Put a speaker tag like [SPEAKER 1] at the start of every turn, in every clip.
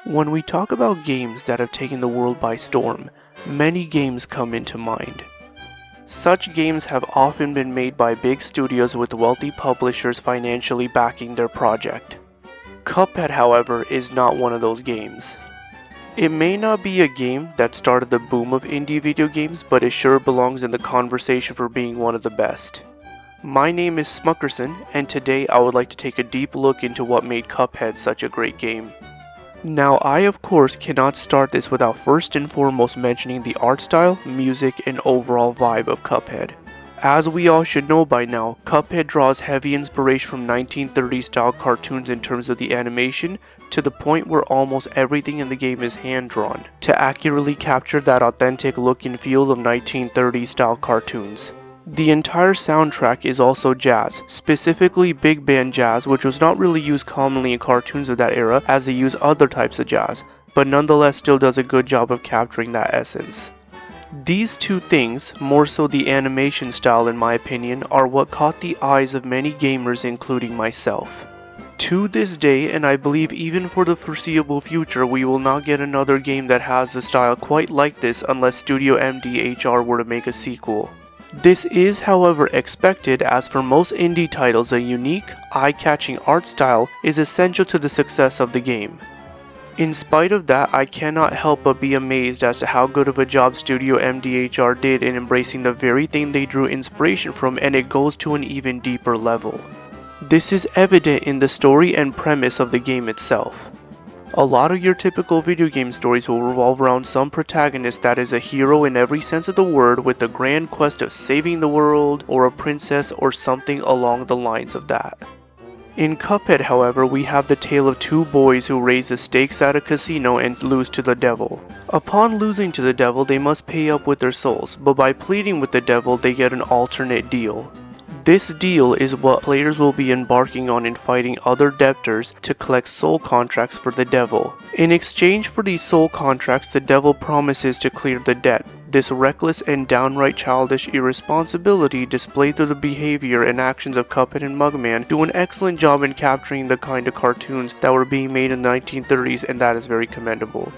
[SPEAKER 1] When we talk about games that have taken the world by storm, many games come into mind. Such games have often been made by big studios with wealthy publishers financially backing their project. Cuphead, however, is not one of those games. It may not be a game that started the boom of indie video games, but it sure belongs in the conversation for being one of the best. My name is Smuckerson, and today I would like to take a deep look into what made Cuphead such a great game. Now, I of course cannot start this without first and foremost mentioning the art style, music, and overall vibe of Cuphead. As we all should know by now, Cuphead draws heavy inspiration from 1930s style cartoons in terms of the animation, to the point where almost everything in the game is hand-drawn, to accurately capture that authentic look and feel of 1930s style cartoons. The entire soundtrack is also jazz, specifically big band jazz, which was not really used commonly in cartoons of that era as they use other types of jazz, but nonetheless still does a good job of capturing that essence. These two things, more so the animation style in my opinion, are what caught the eyes of many gamers including myself. To this day, and I believe even for the foreseeable future, we will not get another game that has the style quite like this unless Studio MDHR were to make a sequel. This is, however, expected, as for most indie titles, a unique, eye-catching art style is essential to the success of the game. In spite of that, I cannot help but be amazed as to how good of a job Studio MDHR did in embracing the very thing they drew inspiration from, and it goes to an even deeper level. This is evident in the story and premise of the game itself. A lot of your typical video game stories will revolve around some protagonist that is a hero in every sense of the word, with the grand quest of saving the world, or a princess, or something along the lines of that. In Cuphead, however, we have the tale of two boys who raise the stakes at a casino and lose to the devil. Upon losing to the devil, they must pay up with their souls, but by pleading with the devil, they get an alternate deal. This deal is what players will be embarking on in fighting other debtors to collect soul contracts for the devil. In exchange for these soul contracts, the devil promises to clear the debt. This reckless and downright childish irresponsibility displayed through the behavior and actions of Cuphead and Mugman do an excellent job in capturing the kind of cartoons that were being made in the 1930s, and that is very commendable.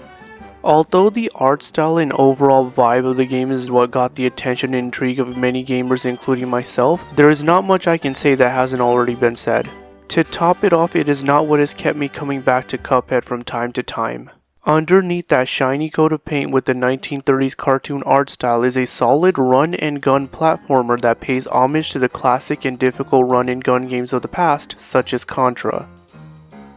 [SPEAKER 1] Although the art style and overall vibe of the game is what got the attention and intrigue of many gamers including myself, there is not much I can say that hasn't already been said. To top it off, it is not what has kept me coming back to Cuphead from time to time. Underneath that shiny coat of paint with the 1930s cartoon art style is a solid run-and-gun platformer that pays homage to the classic and difficult run-and-gun games of the past, such as Contra.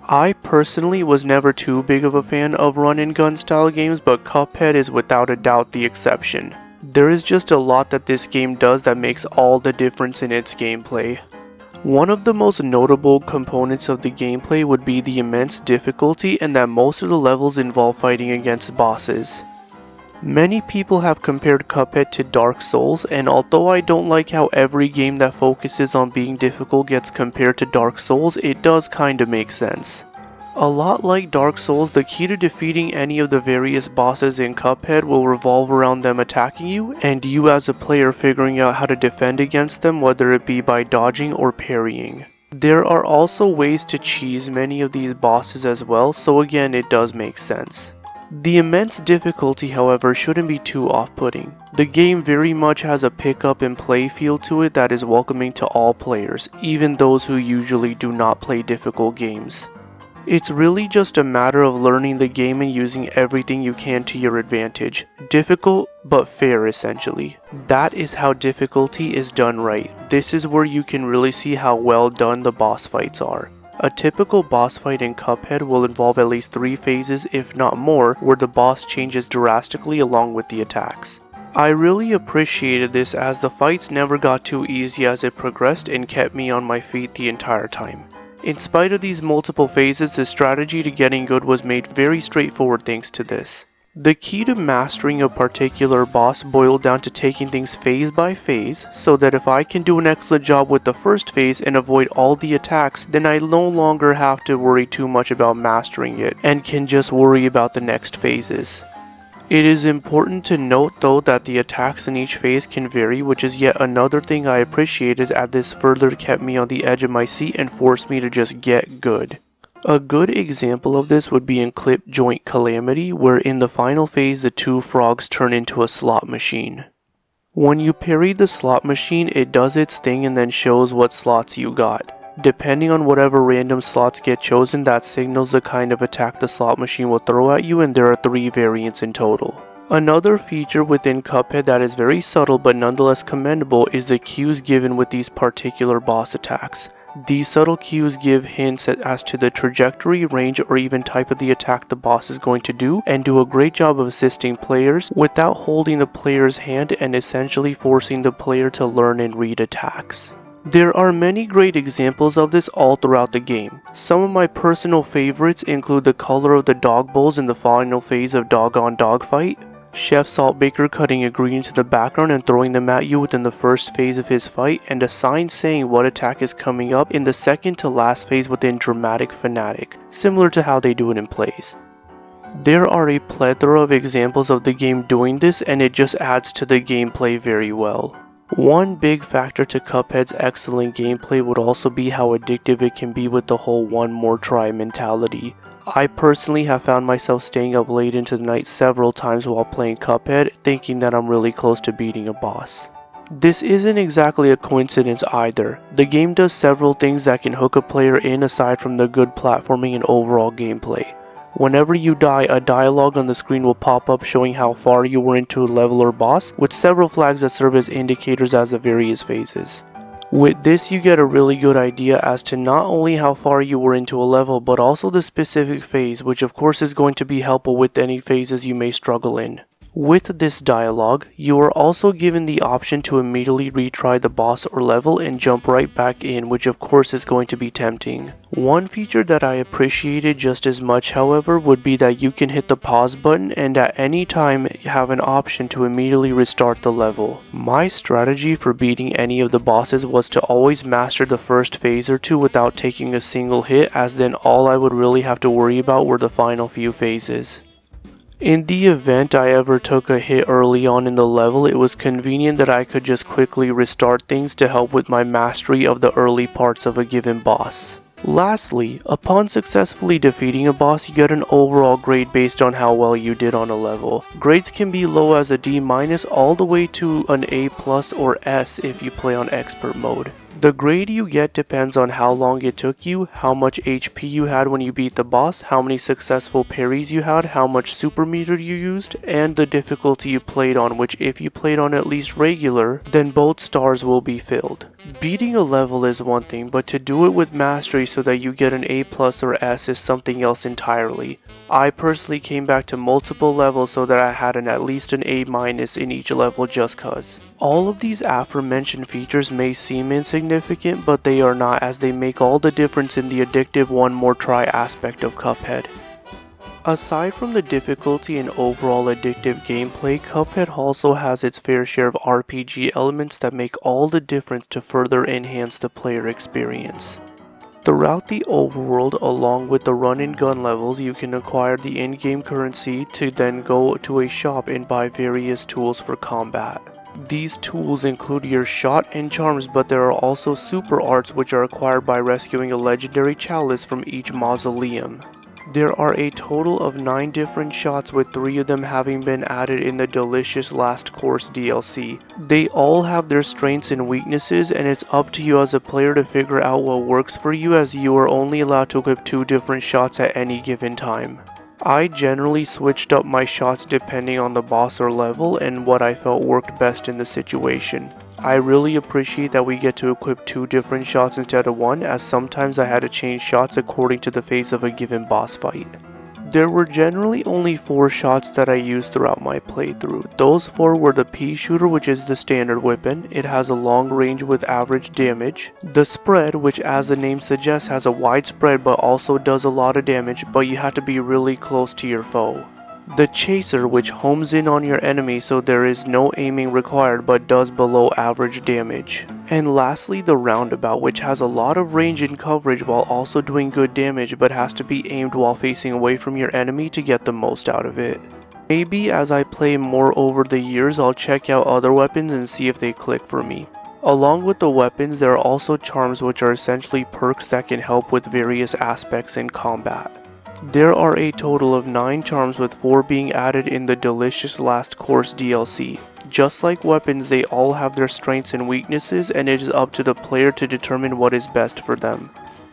[SPEAKER 1] I personally was never too big of a fan of run-and-gun style games, but Cuphead is without a doubt the exception. There is just a lot that this game does that makes all the difference in its gameplay. One of the most notable components of the gameplay would be the immense difficulty, and that most of the levels involve fighting against bosses. Many people have compared Cuphead to Dark Souls, and although I don't like how every game that focuses on being difficult gets compared to Dark Souls, it does kinda make sense. A lot like Dark Souls, the key to defeating any of the various bosses in Cuphead will revolve around them attacking you, and you as a player figuring out how to defend against them, whether it be by dodging or parrying. There are also ways to cheese many of these bosses as well, so again it does make sense. The immense difficulty, however, shouldn't be too off-putting. The game very much has a pick-up and play feel to it that is welcoming to all players, even those who usually do not play difficult games. It's really just a matter of learning the game and using everything you can to your advantage. Difficult, but fair essentially. That is how difficulty is done right. This is where you can really see how well done the boss fights are. A typical boss fight in Cuphead will involve at least 3 phases, if not more, where the boss changes drastically along with the attacks. I really appreciated this as the fights never got too easy as it progressed and kept me on my feet the entire time. In spite of these multiple phases, the strategy to getting good was made very straightforward thanks to this. The key to mastering a particular boss boiled down to taking things phase by phase, so that if I can do an excellent job with the first phase and avoid all the attacks, then I no longer have to worry too much about mastering it, and can just worry about the next phases. It is important to note though that the attacks in each phase can vary, which is yet another thing I appreciated, as this further kept me on the edge of my seat and forced me to just get good. A good example of this would be in Clip Joint Calamity, where in the final phase the two frogs turn into a slot machine. When you parry the slot machine, it does its thing and then shows what slots you got. Depending on whatever random slots get chosen, that signals the kind of attack the slot machine will throw at you, and there are 3 variants in total. Another feature within Cuphead that is very subtle but nonetheless commendable is the cues given with these particular boss attacks. These subtle cues give hints as to the trajectory, range, or even type of the attack the boss is going to do, and do a great job of assisting players without holding the player's hand and essentially forcing the player to learn and read attacks. There are many great examples of this all throughout the game. Some of my personal favorites include the color of the dog bowls in the final phase of Dog on Dog Fight, Chef Saltbaker cutting ingredients in the background and throwing them at you within the first phase of his fight, and a sign saying what attack is coming up in the second to last phase within Dramatic Fanatic, similar to how they do it in plays. There are a plethora of examples of the game doing this, and it just adds to the gameplay very well. One big factor to Cuphead's excellent gameplay would also be how addictive it can be with the whole one more try mentality. I personally have found myself staying up late into the night several times while playing Cuphead, thinking that I'm really close to beating a boss. This isn't exactly a coincidence either. The game does several things that can hook a player in aside from the good platforming and overall gameplay. Whenever you die, a dialogue on the screen will pop up showing how far you were into a level or boss, with several flags that serve as indicators as the various phases. With this, you get a really good idea as to not only how far you were into a level, but also the specific phase, which of course is going to be helpful with any phases you may struggle in. With this dialogue, you are also given the option to immediately retry the boss or level and jump right back in, which of course is going to be tempting. One feature that I appreciated just as much, however, would be that you can hit the pause button and at any time have an option to immediately restart the level. My strategy for beating any of the bosses was to always master the first phase or two without taking a single hit, as then all I would really have to worry about were the final few phases. In the event I ever took a hit early on in the level, it was convenient that I could just quickly restart things to help with my mastery of the early parts of a given boss. Lastly, upon successfully defeating a boss, you get an overall grade based on how well you did on a level. Grades can be low as a D- all the way to an A+ or S if you play on expert mode. The grade you get depends on how long it took you, how much HP you had when you beat the boss, how many successful parries you had, how much super meter you used, and the difficulty you played on, which if you played on at least regular, then both stars will be filled. Beating a level is one thing, but to do it with mastery so that you get an A+ or S is something else entirely. I personally came back to multiple levels so that I had at least an A- in each level just cause. All of these aforementioned features may seem insignificant, but they are not, as they make all the difference in the addictive one more try aspect of Cuphead. Aside from the difficulty and overall addictive gameplay, Cuphead also has its fair share of RPG elements that make all the difference to further enhance the player experience. Throughout the overworld, along with the run-and-gun levels, you can acquire the in-game currency to then go to a shop and buy various tools for combat. These tools include your shot and charms, but there are also super arts which are acquired by rescuing a legendary chalice from each mausoleum. There are a total of 9 different shots, with 3 of them having been added in the delicious Last Course DLC. They all have their strengths and weaknesses, and it's up to you as a player to figure out what works for you, as you are only allowed to equip 2 different shots at any given time. I generally switched up my shots depending on the boss or level and what I felt worked best in the situation. I really appreciate that we get to equip 2 different shots instead of 1, as sometimes I had to change shots according to the phase of a given boss fight. There were generally only 4 shots that I used throughout my playthrough. Those 4 were the pea shooter, which is the standard weapon. It has a long range with average damage. The spread, which as the name suggests has a wide spread but also does a lot of damage, but you have to be really close to your foe. The chaser, which homes in on your enemy so there is no aiming required but does below average damage. And lastly, the roundabout, which has a lot of range and coverage while also doing good damage, but has to be aimed while facing away from your enemy to get the most out of it. Maybe as I play more over the years, I'll check out other weapons and see if they click for me. Along with the weapons, there are also charms, which are essentially perks that can help with various aspects in combat. There are a total of 9 charms, with 4 being added in the Delicious Last Course DLC. Just like weapons, they all have their strengths and weaknesses, and it is up to the player to determine what is best for them.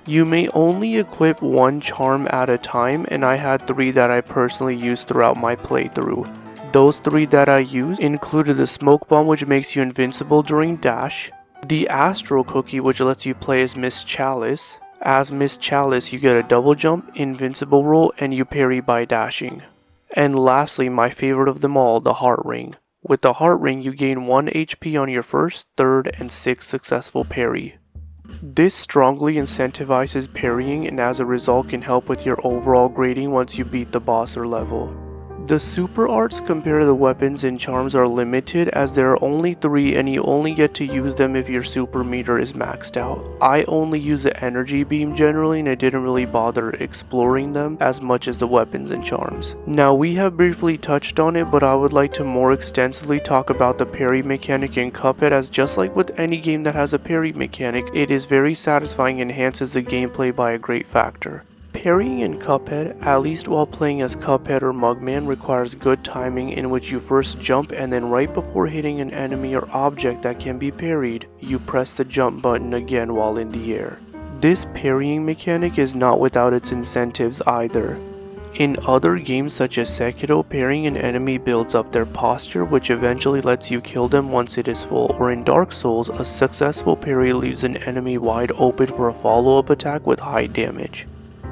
[SPEAKER 1] You may only equip 1 charm at a time, and I had 3 that I personally used throughout my playthrough. Those 3 that I used included the Smoke Bomb, which makes you invincible during dash, the Astro Cookie, which lets you play as Miss Chalice. As Miss Chalice, you get a double jump, invincible roll, and you parry by dashing. And lastly, my favorite of them all, the Heart Ring. With the Heart Ring, you gain 1 HP on your first, third, and 6th successful parry. This strongly incentivizes parrying, and as a result can help with your overall grading once you beat the boss or level. The super arts compared to the weapons and charms are limited, as there are only 3 and you only get to use them if your super meter is maxed out. I only use the energy beam generally, and I didn't really bother exploring them as much as the weapons and charms. Now, we have briefly touched on it, but I would like to more extensively talk about the parry mechanic in Cuphead, as just like with any game that has a parry mechanic, it is very satisfying and enhances the gameplay by a great factor. Parrying in Cuphead, at least while playing as Cuphead or Mugman, requires good timing, in which you first jump and then right before hitting an enemy or object that can be parried, you press the jump button again while in the air. This parrying mechanic is not without its incentives either. In other games such as Sekiro, parrying an enemy builds up their posture, which eventually lets you kill them once it is full, or in Dark Souls, a successful parry leaves an enemy wide open for a follow-up attack with high damage.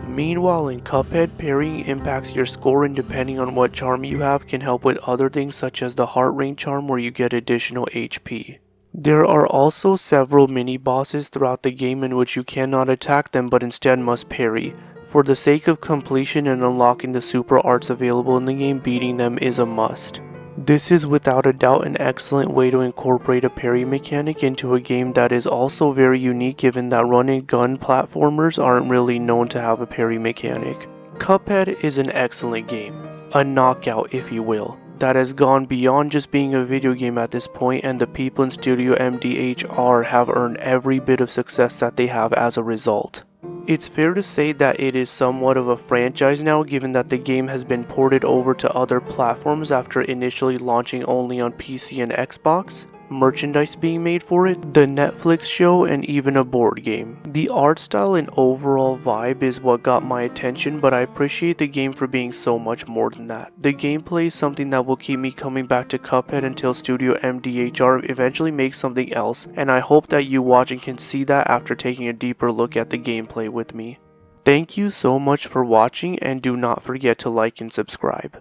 [SPEAKER 1] Meanwhile, in Cuphead, parrying impacts your score, and depending on what charm you have can help with other things such as the Heart Ring charm, where you get additional HP. There are also several mini-bosses throughout the game in which you cannot attack them but instead must parry. For the sake of completion and unlocking the super arts available in the game, beating them is a must. This is without a doubt an excellent way to incorporate a parry mechanic into a game that is also very unique, given that run-and-gun platformers aren't really known to have a parry mechanic. Cuphead is an excellent game, a knockout if you will, that has gone beyond just being a video game at this point, and the people in Studio MDHR have earned every bit of success that they have as a result. It's fair to say that it is somewhat of a franchise now, given that the game has been ported over to other platforms after initially launching only on PC and Xbox, merchandise being made for it, the Netflix show, and even a board game. The art style and overall vibe is what got my attention, but I appreciate the game for being so much more than that. The gameplay is something that will keep me coming back to Cuphead until Studio MDHR eventually makes something else, and I hope that you watching can see that after taking a deeper look at the gameplay with me. Thank you so much for watching, and do not forget to like and subscribe.